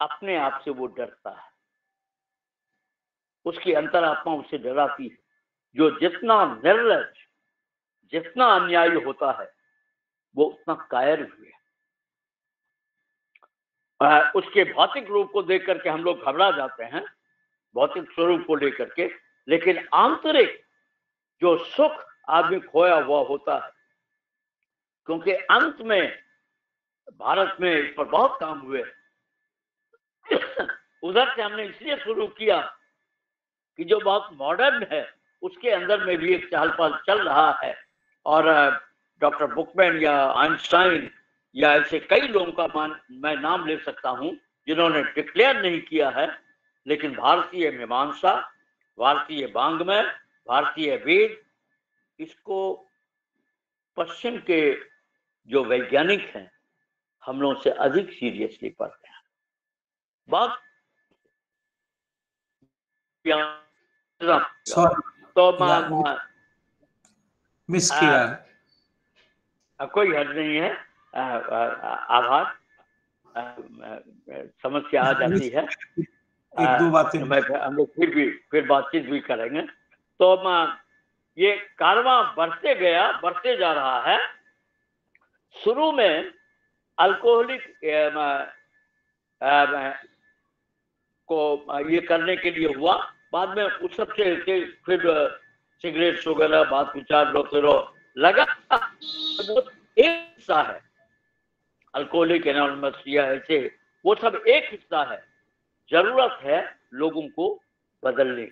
अपने आप से वो डरता है, उसकी अंतरात्मा उसे डराती है। जो जितना निर्लज, जितना अन्यायी होता है वो उतना कायर भी है। उसके भौतिक रूप को देख करके हम लोग घबरा जाते हैं, भौतिक स्वरूप को लेकर के, लेकिन आंतरिक जो सुख आदमी खोया हुआ होता है, क्योंकि अंत में भारत में इस पर बहुत काम हुए। उधर से हमने इसलिए शुरू किया कि जो बहुत मॉडर्न है उसके अंदर में भी एक चहल पहल चल रहा है, और डॉक्टर बुकमैन या आइंस्टाइन या ऐसे कई लोगों का मैं नाम ले सकता हूं जिन्होंने डिक्लेयर नहीं किया है, लेकिन भारतीय मीमांसा, भारतीय वांग्मय, भारतीय वेद, इसको पश्चिम के जो वैज्ञानिक हैं हम लोगों से अधिक सीरियसली पढ़ते हैं। बात तो मिस किया, कोई हद नहीं है, आभार। समस्या आ जाती है, एक दो बातें हम लोग फिर बातचीत भी करेंगे। तो ये कारवां बढ़ते जा रहा है। शुरू में अल्कोहलिक को ये करने के लिए हुआ, बाद में उस सबसे फिर सिगरेट वगैरह बात विचार लगा। वो एक हिस्सा है, अल्कोहलिक एनोनिमस या ऐसे, वो सब एक हिस्सा है। जरूरत है लोगों को बदलने,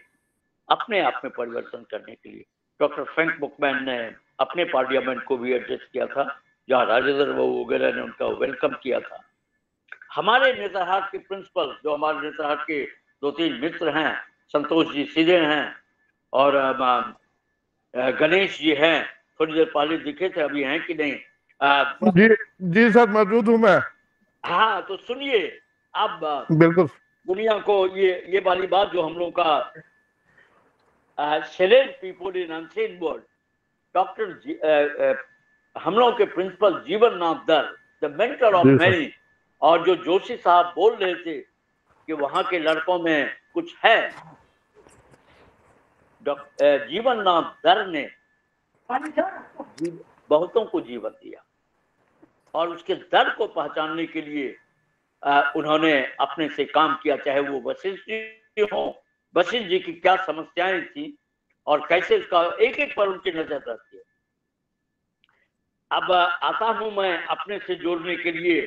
अपने आप में परिवर्तन करने के लिए। डॉक्टर फ्रैंक बुकमैन ने अपने पार्लियामेंट को भी एड्रेस किया था, जहाँ राजेंद्र बाबू वगैरह ने उनका वेलकम किया था। हमारे नेतरहाट के प्रिंसिपल, जो हमारे नेतरहाट के 2-3 मित्र हैं, संतोष जी सीधे हैं और गणेश जी हैं, थोड़ी देर पहले दिखे थे, अभी हैं कि नहीं? जी सर, मौजूद हूँ मैं। हाँ, तो सुनिए, अब बिल्कुल दुनिया को ये वाली बात जो हम लोग का salient people in unseen world, doctor हम लोग के प्रिंसिपल जीवन नाथ दर, द मेंटर ऑफ मैनी, और जो जोशी साहब बोल रहे थे कि वहां के लड़कों में कुछ है, डॉक्टर जीवन नाथ दर ने बहुतों को जीवन दिया, और उसके दर को पहचानने के लिए उन्होंने अपने से काम किया, चाहे वो वशिष्ठ जी हो। वशिष्ठ जी की क्या समस्याएं थी और कैसे उसका एक एक पर उनकी नजर रहती है। अब आता हूं मैं अपने से जोड़ने के लिए,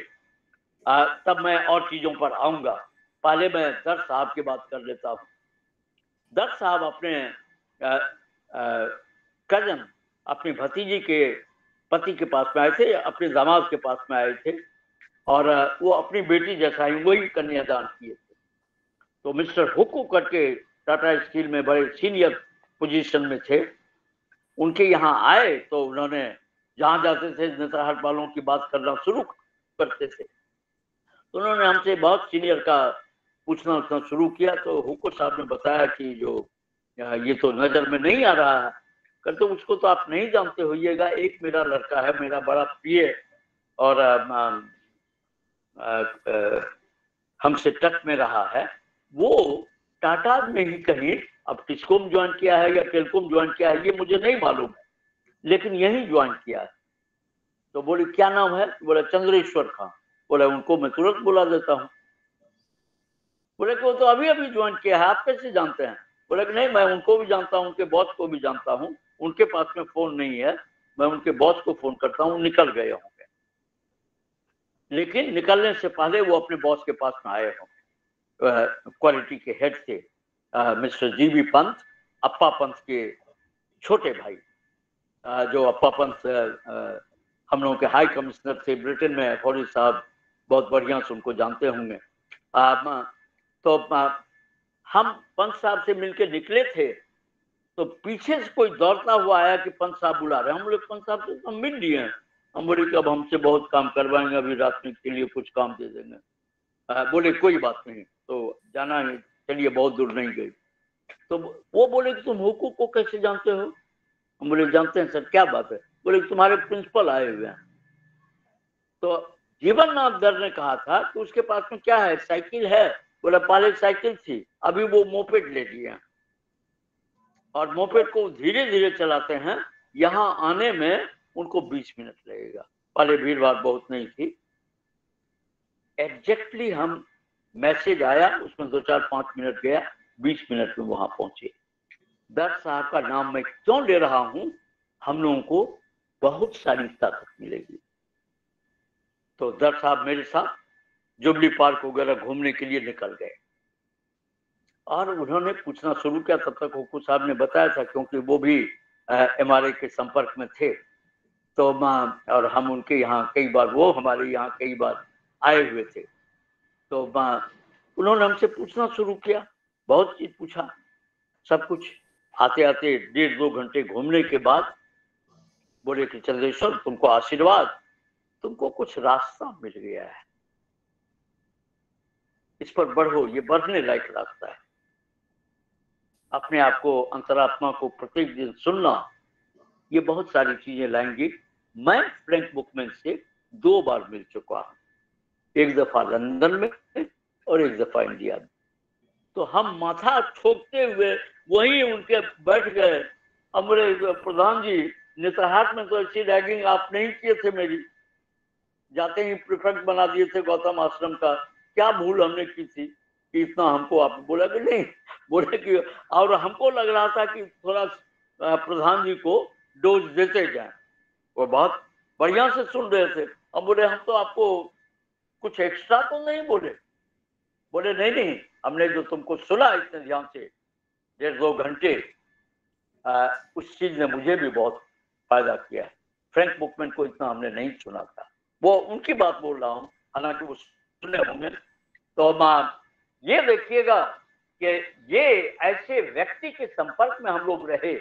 तब मैं और चीजों पर आऊंगा। पहले मैं दर साहब की बात कर लेता हूं। दर साहब अपने कजन, अपनी भतीजी के पति के पास में आए थे, अपने दामाद के पास में आए थे, और वो अपनी बेटी जैसा ही वही कन्यादान किए थे। तो मिस्टर हुक्कू करके टाटा स्टील में बड़े सीनियर पोजीशन में थे, उनके यहाँ आए तो उन्होंने जहाँ जाते थे नेतरहाट वालों की बात करना शुरू करते थे, तो उन्होंने हमसे बहुत सीनियर का पूछना शुरू किया। तो हुक्कू साहब ने बताया कि जो ये तो नजर में नहीं आ रहा है। कहते उसको तो आप नहीं जानते होइएगा, एक मेरा लड़का है, मेरा बड़ा प्रिय और हमसे टच में रहा है, वो टाटा में ही कहीं, अब टिस्कॉम ज्वाइन किया है या टेलकॉम ज्वाइन किया है ये मुझे नहीं मालूम है, लेकिन यही ज्वाइन किया है। तो बोले क्या नाम है? बोला चंद्रेश्वर खां। बोला उनको मैं तुरंत बुला देता हूँ। बोले कि वो तो अभी अभी ज्वाइन किया है, आप कैसे जानते हैं? बोले कि नहीं, मैं उनको भी जानता हूँ, उनके बॉस को भी जानता हूँ, उनके पास में फोन नहीं है, मैं उनके बॉस को फोन करता हूँ, निकल गए होंगे। लेकिन निकलने से पहले वो अपने बॉस के पास में आए होंगे, क्वालिटी के हेड थे मिस्टर जीवी पंत, अप्पा पंत के छोटे भाई, जो अप्पा पंत हम लोगों के हाई कमिश्नर थे ब्रिटेन में। फौजी साहब बहुत बढ़िया से उनको जानते होंगे। तो हम पंत साहब से मिलके निकले थे, तो पीछे से कोई दौड़ता हुआ आया कि पंत साहब बुला रहे हैं। हम लोग पंत साहब से हम मिल लिए हैं। हम बोले कि अब हमसे बहुत काम करवाएंगे, अभी रात में के लिए कुछ काम दे देंगे। बोले कोई बात नहीं, तो जाना है, चलिए, बहुत दूर नहीं गई। तो वो बोले कि तुम हुक्कू को कैसे जानते हो? हम बोले जानते हैं सर। क्या बात है? बोले तुम्हारे प्रिंसिपल आए हुए हैं। तो जीवन नाथ दर ने कहा था कि उसके पास में क्या है, साइकिल है? बोला पहले साइकिल थी, अभी वो मोपेड ले लिए हैं, और मोपेड को धीरे धीरे चलाते हैं। यहाँ आने में उनको 20 मिनट लगेगा, पहले भीड़ भाड़ बहुत नहीं थी। एग्जैक्टली हम मैसेज आया, उसमें 2-4-5 मिनट गया, 20 मिनट में वहां पहुंचे। दत्त साहब का नाम मैं क्यों ले रहा हूं, हम लोगों को बहुत सारी ताकत मिलेगी। तो दत्त साहब मेरे साथ जुबली पार्क वगैरह घूमने के लिए निकल गए और उन्होंने पूछना शुरू किया। तब तक हुकू साहब ने बताया था, क्योंकि वो भी MRA के संपर्क में थे, तो और हम उनके यहाँ कई बार, वो हमारे यहाँ कई बार आए हुए थे। तो उन्होंने हमसे पूछना शुरू किया, बहुत चीज पूछा, सब कुछ। आते आते 1.5-2 घंटे घूमने के बाद बोले कि चंद्रेश्वर तुमको आशीर्वाद, तुमको कुछ रास्ता मिल गया है, इस पर बढ़ो, ये बढ़ने लायक रास्ता है। अपने आप को, अंतरात्मा को प्रत्येक दिन सुनना, ये बहुत सारी चीजें लाएंगी। मैं फ्रैंक बुकमैन से 2 बार मिल चुका हूं, एक दफा लंदन में और एक दफा इंडिया में। तो हम माथा ठोकते हुए वहीं उनके बैठ गए। अमरे प्रधान जी, नेतरहाट में तो ऐसी रैगिंग आप नहीं किए थे मेरी, जाते ही प्रिफेक्ट बना दिए थे गौतम आश्रम का, क्या भूल हमने की थी कि इतना हमको आप बोला कि नहीं, बोले कि, और हमको लग रहा था कि थोड़ा प्रधान जी को डोज देते जाएं, वो बहुत बढ़िया से सुन रहे थे। अब बोले हम तो आपको कुछ एक्स्ट्रा तो नहीं बोले, बोले नहीं नहीं, हमने जो तुमको सुना इतने ध्यान से 1.5-2 घंटे, उस चीज ने मुझे भी बहुत फायदा किया है। फ्रैंक बुकमैन को इतना हमने नहीं सुना था, वो उनकी बात बोल रहा हूँ, हालांकि वो सुने होंगे। तो ये देखिएगा कि ये ऐसे व्यक्ति के संपर्क में हम लोग रहे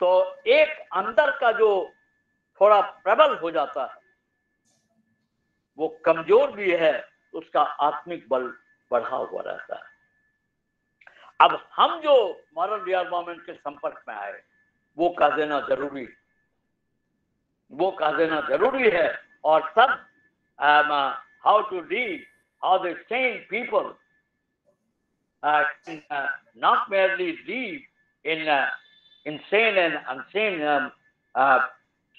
तो एक अंदर का जो थोड़ा प्रबल हो जाता है, वो कमजोर भी है, उसका आत्मिक बल बढ़ा हुआ रहता है। अब हम जो मॉरल रियरमेंट के संपर्क में आए, वो कह देना जरूरी, वो कह देना जरूरी है। और सब how to read, how the same people not merely live in insane and insane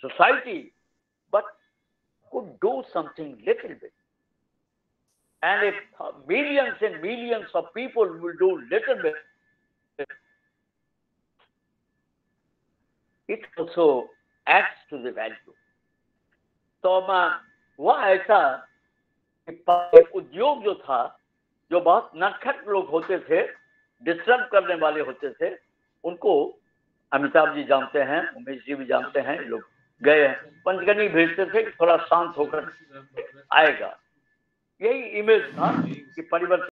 society, but could do something little bit. And if millions and millions of people will do little bit, it also adds to the value. तो वह ऐसा उद्योग जो था, जो बहुत नटखट लोग होते थे, डिस्टर्ब करने वाले होते थे, उनको अमिताभ जी जानते हैं, उमेश जी भी जानते हैं, लोग गए हैं, पंचगनी भेजते थे कि थोड़ा शांत होकर आएगा। यही इमेज था कि परिवर्तन